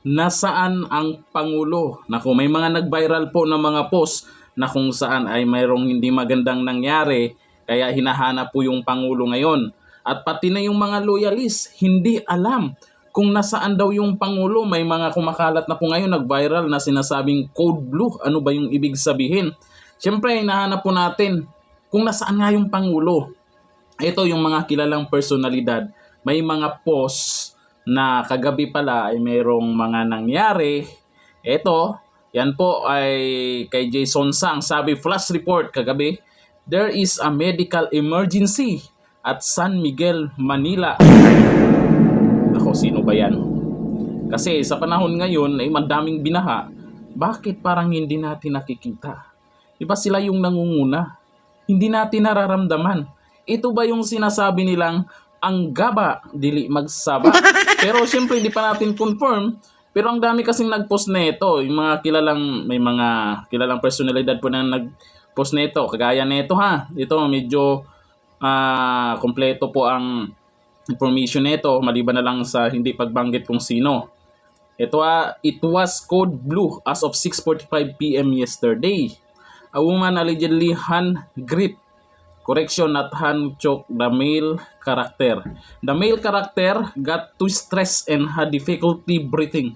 Nasaan ang Pangulo? Naku, may mga nag-viral po na mga post na kung saan ay mayroong hindi magandang nangyari kaya hinahanap po yung Pangulo ngayon. At pati na yung mga loyalist, hindi alam kung nasaan daw yung Pangulo. May mga kumakalat na po ngayon, nag-viral na sinasabing Code Blue. Ano ba yung ibig sabihin? Siyempre, hinahanap po natin kung nasaan nga yung Pangulo. Ito yung mga kilalang personalidad. May mga post na kagabi pala ay mayroong mga nangyari. Ito, yan po ay kay Jason Sang. Sabi, flash report kagabi, there is a medical emergency at San Miguel, Manila. Ako, sino ba yan? Kasi sa panahon ngayon ay madaming binaha. Bakit parang hindi natin nakikita? Iba sila yung nangunguna. Hindi natin nararamdaman. Ito ba yung sinasabi nilang ang gaba, dili magsaba? Pero siyempre hindi pa natin confirm. Pero ang dami kasing nag-post na ito. Yung mga may mga kilalang personalidad po na nag-post na ito. Kagaya na ito ha. Ito medyo kompleto po ang information nito maliban na lang sa hindi pagbanggit kung sino. Ito it was Code Blue as of 6:45 p.m. yesterday. A woman allegedly hand grip. Correction, not hand choke the male character. The male character got too stressed and had difficulty breathing.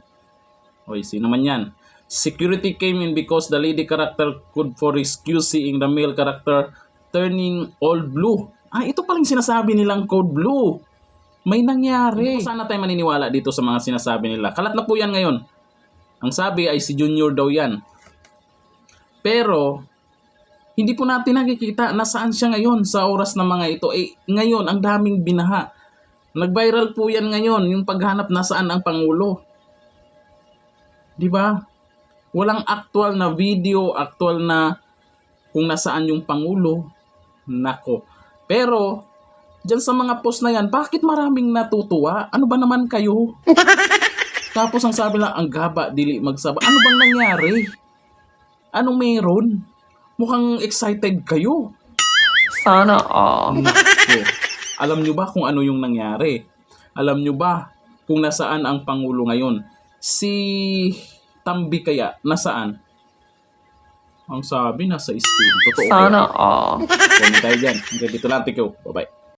Oy, sino man yan? Security came in because the lady character could for rescue seeing the male character turning all blue. Ito palang sinasabi nilang Code Blue. May nangyari. Sana tayo maniniwala dito sa mga sinasabi nila. Kalat na po yan ngayon. Ang sabi ay si Junior daw yan. Pero hindi po natin nakikita nasaan siya ngayon sa oras na mga ito. Ngayon, ang daming binaha. Nag-viral po yan ngayon, yung paghanap nasaan ang Pangulo. Di ba? Walang actual na video, actual na kung nasaan yung Pangulo. Nako. Pero, dyan sa mga post na yan, bakit maraming natutuwa? Ano ba naman kayo? Tapos ang sabi lang, ang gaba, dili magsaba. Ano bang nangyari? Anong meron? Mukhang excited kayo. Sana all. So, alam nyo ba kung ano yung nangyari? Alam nyo ba kung nasaan ang Pangulo ngayon? Si Tambi kaya, nasaan? Ang sabi, nasa Spain. Totoo. Sana all. Comment tayo dyan. Okay, dito lang. Thank you. Bye-bye.